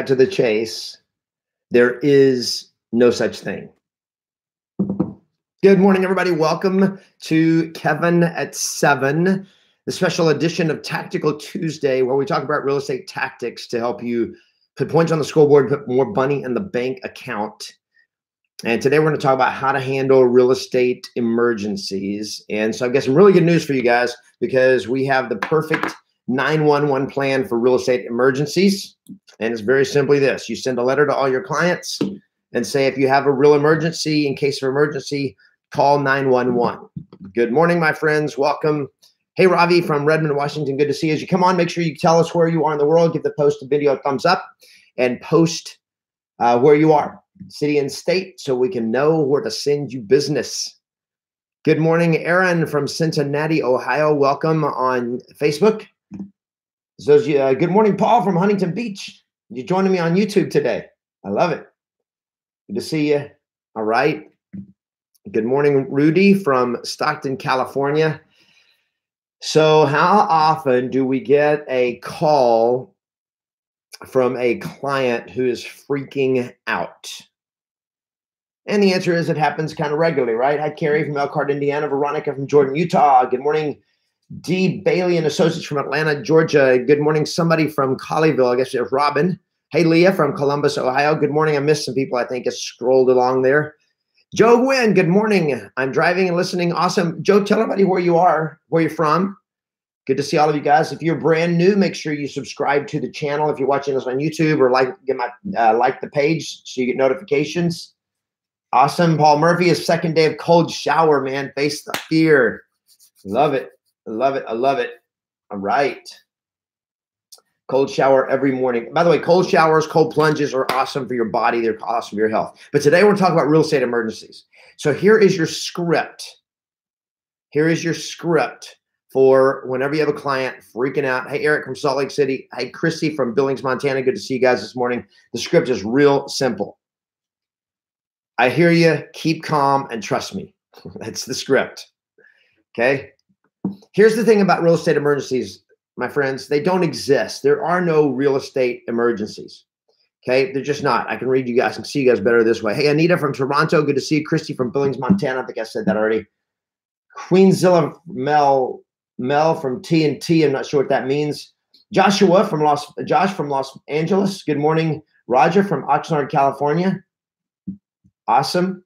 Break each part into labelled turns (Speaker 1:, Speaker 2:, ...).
Speaker 1: to the chase, there is no such thing. Good morning, everybody. Welcome to Kevin at 7, the special edition of Tactical Tuesday, where we talk about real estate tactics to help you put points on the scoreboard, put more money in the bank account. And today we're going to talk about how to handle real estate emergencies. And so I've got some really good news for you guys because we have the perfect 911 plan for real estate emergencies. And it's very simply this. You send a letter to all your clients and say, if you have a real emergency, in case of emergency, call 911. Good morning, my friends. Welcome. Hey, Ravi from Redmond, Washington. Good to see you. As you come on, make sure you tell us where you are in the world. Give the post a video a thumbs up and post where you are, city and state, so we can know where to send you business. Good morning, Aaron from Cincinnati, Ohio. Welcome on Facebook. So, good morning, Paul from Huntington Beach. You joining me on YouTube today. I love it. Good to see you. All right. Good morning, Rudy from Stockton, California. So how often do we get a call from a client who is freaking out? And the answer is it happens kind of regularly, right? Hi, Carrie from Elkhart, Indiana. Veronica from Jordan, Utah. Good morning, D. Bailey and Associates from Atlanta, Georgia. Good morning, somebody from Colleyville. I guess it's Robin. Hey, Leah from Columbus, Ohio. Good morning. I missed some people, I think, has scrolled along there. Joe Gwynn, good morning. I'm driving and listening. Awesome. Joe, tell everybody where you are, where you're from. Good to see all of you guys. If you're brand new, make sure you subscribe to the channel. If you're watching us on YouTube, or like the page so you get notifications. Awesome. Paul Murphy is second day of cold shower, man. Face the fear. Love it. I love it. I love it. All right. Cold shower every morning. By the way, cold showers, cold plunges are awesome for your body. They're awesome for your health. But today we're talking about real estate emergencies. So here is your script. Here is your script for whenever you have a client freaking out. Hey, Eric from Salt Lake City. Hey, Christy from Billings, Montana. Good to see you guys this morning. The script is real simple. I hear you. Keep calm and trust me. That's the script. Okay. Here's the thing about real estate emergencies, my friends. They don't exist. There are no real estate emergencies. Okay. They're just not. I can read you guys and see you guys better this way. Hey, Anita from Toronto. Good to see you. Christy from Billings, Montana. I think I said that already. Queenzilla Mel from TNT. I'm not sure what that means. Josh from Los Angeles. Good morning. Roger from Oxnard, California. Awesome.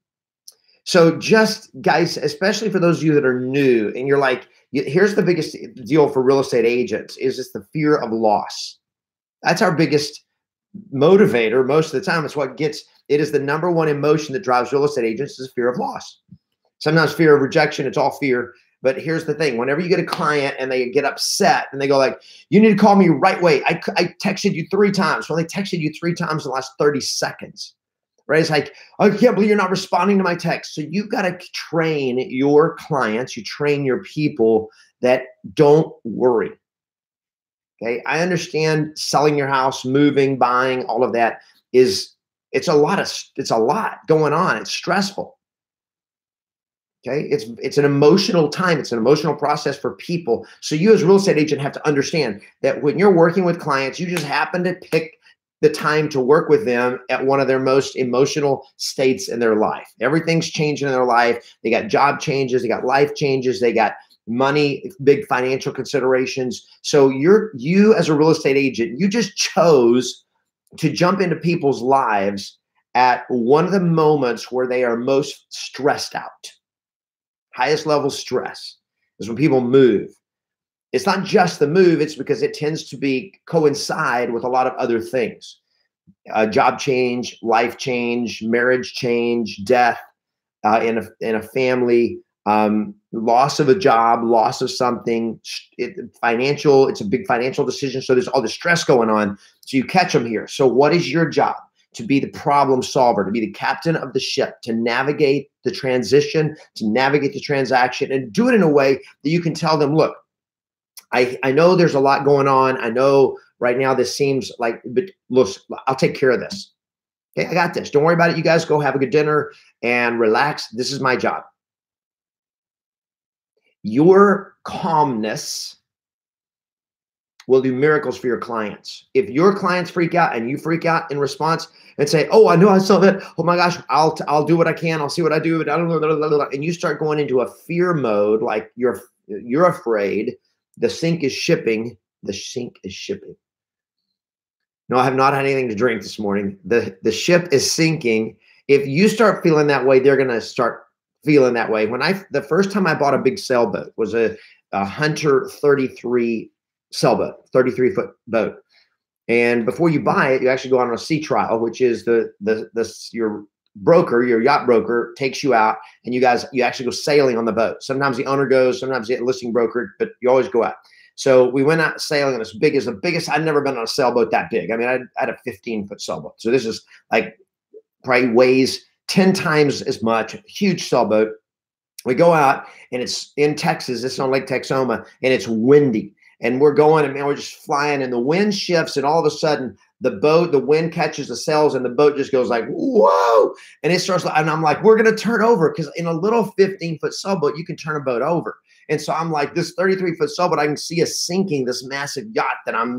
Speaker 1: So just guys, especially for those of you that are new and you're like, here's the biggest deal for real estate agents is it's the fear of loss. That's our biggest motivator most of the time. It is the number one emotion that drives real estate agents is fear of loss. Sometimes fear of rejection, it's all fear. But here's the thing, whenever you get a client and they get upset and they go like, you need to call me right away. I texted you 3 times. Well, they texted you 3 times in the last 30 seconds. Right? It's like, I can't believe you're not responding to my text. So you've got to train your clients, you train your people that don't worry. Okay. I understand selling your house, moving, buying, all of that it's a lot going on. It's stressful. Okay. It's an emotional time. It's an emotional process for people. So you as a real estate agent have to understand that when you're working with clients, you just happen to pick the time to work with them at one of their most emotional states in their life. Everything's changing in their life. They got job changes, they got life changes, they got money, big financial considerations. So you as a real estate agent, you just chose to jump into people's lives at one of the moments where they are most stressed out. Highest level stress is when people move. It's not just the move, it's because it tends to coincide with a lot of other things. Job change, life change, marriage change, death in a family, loss of a job, loss of something, it's a big financial decision. So there's all the stress going on. So you catch them here. So what is your job? To be the problem solver, to be the captain of the ship, to navigate the transition, to navigate the transaction, and do it in a way that you can tell them, look, I know there's a lot going on. I know right now this seems like, but look, I'll take care of this. Okay, I got this. Don't worry about it. You guys go have a good dinner and relax. This is my job. Your calmness will do miracles for your clients. If your clients freak out and you freak out in response and say, oh, I know I saw that. Oh my gosh, I'll do what I can. I'll see what I do. And you start going into a fear mode, like you're afraid. The sink is shipping. The sink is shipping. No, I have not had anything to drink this morning. The ship is sinking. If you start feeling that way, they're going to start feeling that way. The first time I bought a big sailboat was a Hunter 33 sailboat, 33-foot boat. And before you buy it, you actually go on a sea trial, which is your broker, your yacht broker takes you out and you actually go sailing on the boat. Sometimes the owner goes, sometimes the listing broker, but you always go out. So we went out sailing on the biggest, I'd never been on a sailboat that big. I mean, I had a 15-foot sailboat. So this is like probably weighs 10 times as much, huge sailboat. We go out and it's in Texas, it's on Lake Texoma, and it's windy. And we're going and man, we're just flying and the wind shifts and all of a sudden the wind catches the sails and the boat just goes like, whoa. And it starts, and I'm like, we're going to turn over because in a little 15-foot sailboat, you can turn a boat over. And so I'm like, this 33-foot sailboat, I can see us sinking this massive yacht that I'm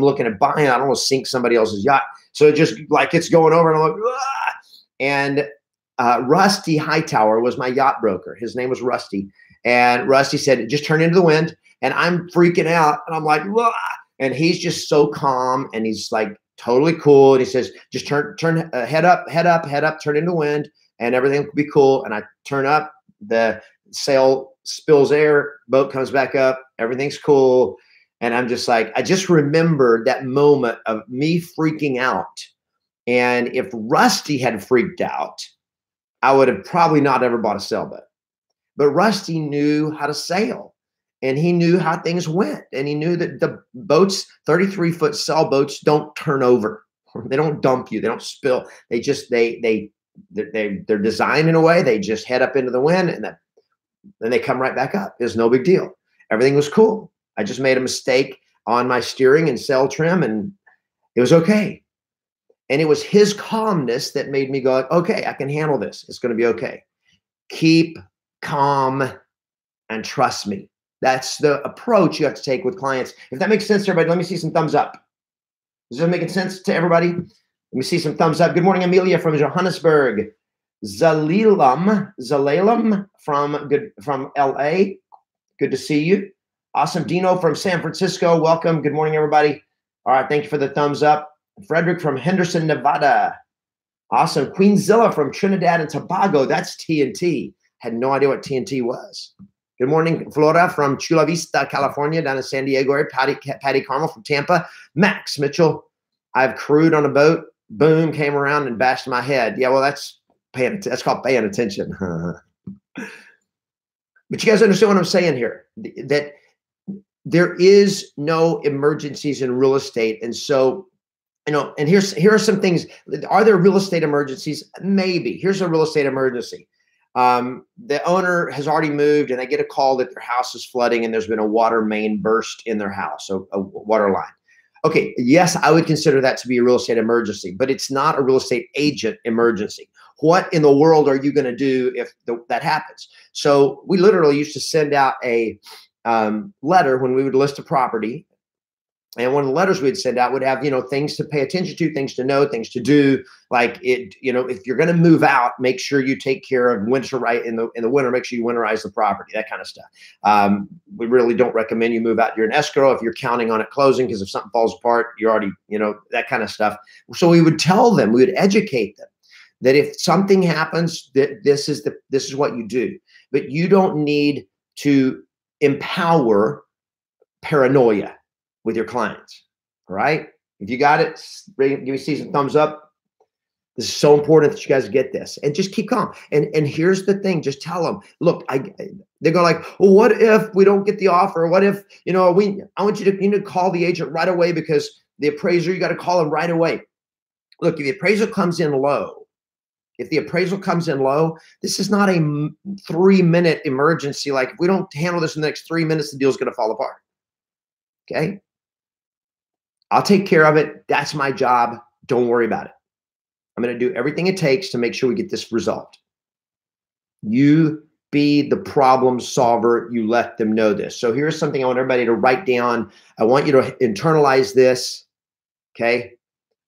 Speaker 1: looking at buying. I don't want to sink somebody else's yacht. So it just like, it's going over and I'm like, ah! And Rusty Hightower was my yacht broker. His name was Rusty. And Rusty said, just turn into the wind. And I'm freaking out. And I'm like, wah! And he's just so calm. And he's like totally cool. And he says, just turn head up, turn into the wind and everything will be cool. And I turn up, the sail spills air, boat comes back up, everything's cool. And I'm just like, I just remember that moment of me freaking out. And if Rusty had freaked out, I would have probably not ever bought a sailboat. But Rusty knew how to sail and he knew how things went. And he knew that the boats, 33-foot sailboats, don't turn over. They don't dump you. They don't spill. They just, they're designed in a way. They just head up into the wind and then they come right back up. It's no big deal. Everything was cool. I just made a mistake on my steering and sail trim and it was okay. And it was his calmness that made me go, okay, I can handle this. It's going to be okay. Keep calm and trust me. That's the approach you have to take with clients. If that makes sense to everybody, let me see some thumbs up. Is this making sense to everybody? Let me see some thumbs up. Good morning, Amelia from Johannesburg. Zalalam from LA. Good to see you. Awesome. Dino from San Francisco. Welcome. Good morning, everybody. All right. Thank you for the thumbs up. Frederick from Henderson, Nevada. Awesome. Queenzilla from Trinidad and Tobago. That's TNT. Had no idea what TNT was. Good morning, Flora from Chula Vista, California, down in San Diego area. Patty Carmel from Tampa. Max Mitchell. I've crewed on a boat. Boom, came around and bashed my head. Yeah, well, that's called paying attention. But you guys understand what I'm saying here? That there is no emergencies in real estate. And so, and here are some things. Are there real estate emergencies? Maybe. Here's a real estate emergency. The owner has already moved and they get a call that their house is flooding and there's been a water main burst in their house, a water line. Okay, yes, I would consider that to be a real estate emergency, but it's not a real estate agent emergency. What in the world are you going to do if that happens? So we literally used to send out a letter when we would list a property. And one of the letters we'd send out would have, things to pay attention to, things to know, things to do. Like if you're going to move out, make sure you take care of winter right in the winter. Make sure you winterize the property, that kind of stuff. We really don't recommend you move out. You're in escrow if you're counting on it closing, because if something falls apart, you're already, that kind of stuff. So we would tell them, we would educate them that if something happens, that this is what you do. But you don't need to empower paranoia with your clients. All right. If you got it, give me some thumbs up. This is so important that you guys get this and just keep calm. And here's the thing, just tell them, look, they go like, well, what if we don't get the offer? What if, I want you to call the agent right away because the appraiser, you got to call him right away. Look, if the appraisal comes in low, this is not a 3-minute emergency. Like if we don't handle this in the next 3 minutes, the deal's going to fall apart. Okay. I'll take care of it. That's my job. Don't worry about it. I'm going to do everything it takes to make sure we get this resolved. You be the problem solver. You let them know this. So here's something I want everybody to write down. I want you to internalize this. Okay.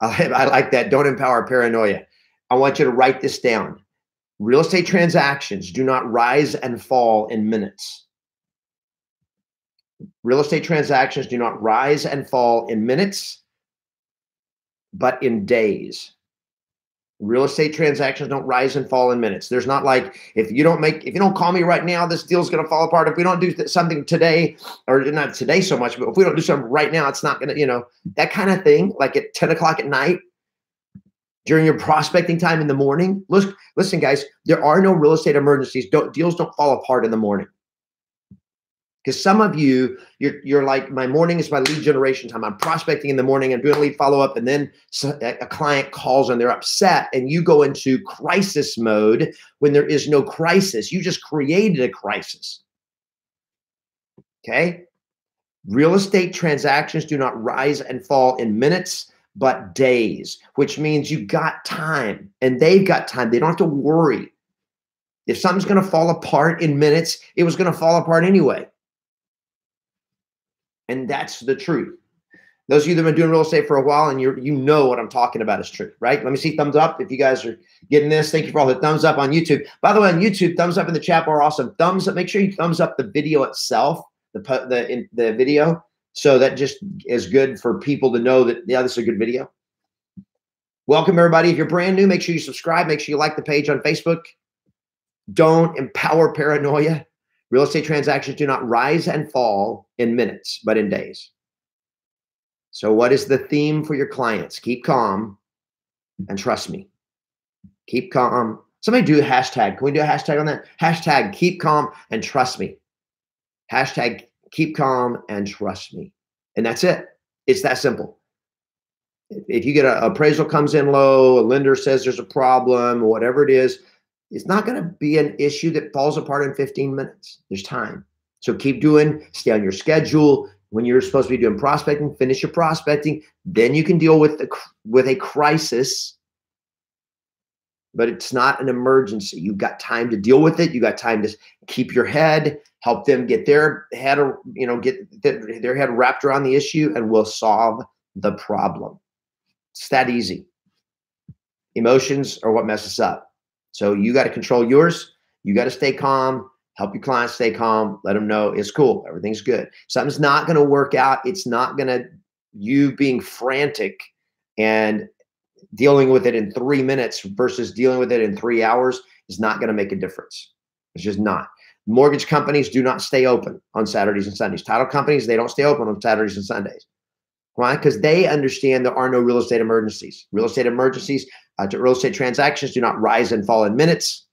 Speaker 1: I like that. Don't empower paranoia. I want you to write this down. Real estate transactions do not rise and fall in minutes. Real estate transactions do not rise and fall in minutes, but in days. Real estate transactions don't rise and fall in minutes. There's not like, if you don't call me right now, this deal's going to fall apart. If we don't do something today, or not today so much, but if we don't do something right now, it's not going to, that kind of thing, like at 10 o'clock at night, during your prospecting time in the morning. Listen, guys, there are no real estate emergencies. Deals don't fall apart in the morning. Because some of you, you're like, my morning is my lead generation time. I'm prospecting in the morning and doing lead follow-up, and then a client calls and they're upset, and you go into crisis mode when there is no crisis. You just created a crisis. Okay? Real estate transactions do not rise and fall in minutes, but days, which means you've got time and they've got time. They don't have to worry. If something's going to fall apart in minutes, it was going to fall apart anyway. And that's the truth. Those of you that have been doing real estate for a while and you know what I'm talking about is true, right? Let me see thumbs up if you guys are getting this. Thank you for all the thumbs up on YouTube. By the way, on YouTube, thumbs up in the chat bar are awesome. Thumbs up. Make sure you thumbs up the video itself, the video. So that just is good for people to know that, yeah, this is a good video. Welcome, everybody. If you're brand new, make sure you subscribe. Make sure you like the page on Facebook. Don't empower paranoia. Real estate transactions do not rise and fall in minutes, but in days. So what is the theme for your clients? Keep calm and trust me. Keep calm. Somebody do a hashtag. Can we do a hashtag on that? Hashtag keep calm and trust me. Hashtag keep calm and trust me. And that's it. It's that simple. If you get an appraisal comes in low, a lender says there's a problem, whatever it is, it's not going to be an issue that falls apart in 15 minutes. There's time. So keep doing, stay on your schedule. When you're supposed to be doing prospecting, finish your prospecting. Then you can deal with a crisis, but it's not an emergency. You've got time to deal with it. You got time to keep your head, help them get their head, get their head wrapped around the issue, and we'll solve the problem. It's that easy. Emotions are what mess us up. So you got to control yours. You got to stay calm, help your clients stay calm, let them know it's cool, everything's good. Something's not going to work out. It's not going to, you being frantic and dealing with it in 3 minutes versus dealing with it in 3 hours is not going to make a difference. It's just not. Mortgage companies do not stay open on Saturdays and Sundays. Title companies, they don't stay open on Saturdays and Sundays. Why? Because they understand there are no real estate emergencies. Real estate emergencies, real estate transactions do not rise and fall in minutes,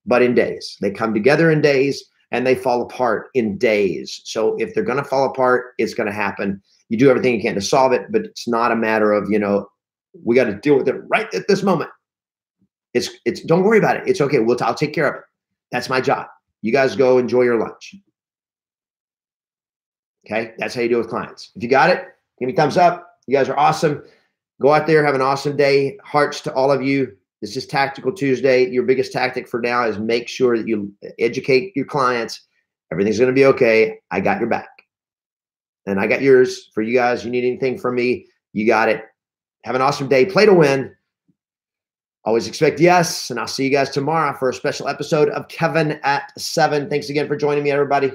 Speaker 1: but in days. They come together in days and they fall apart in days. So if they're going to fall apart, it's going to happen. You do everything you can to solve it, but it's not a matter of, we got to deal with it right at this moment. It's don't worry about it. It's okay. I'll take care of it. That's my job. You guys go enjoy your lunch. Okay. That's how you do it with clients. If you got it, give me a thumbs up. You guys are awesome. Go out there, have an awesome day. Hearts to all of you. This is Tactical Tuesday. Your biggest tactic for now is make sure that you educate your clients. Everything's going to be okay. I got your back. And I got yours. For you guys, you need anything from me, you got it. Have an awesome day. Play to win. Always expect yes. And I'll see you guys tomorrow for a special episode of Kevin at 7. Thanks again for joining me, everybody.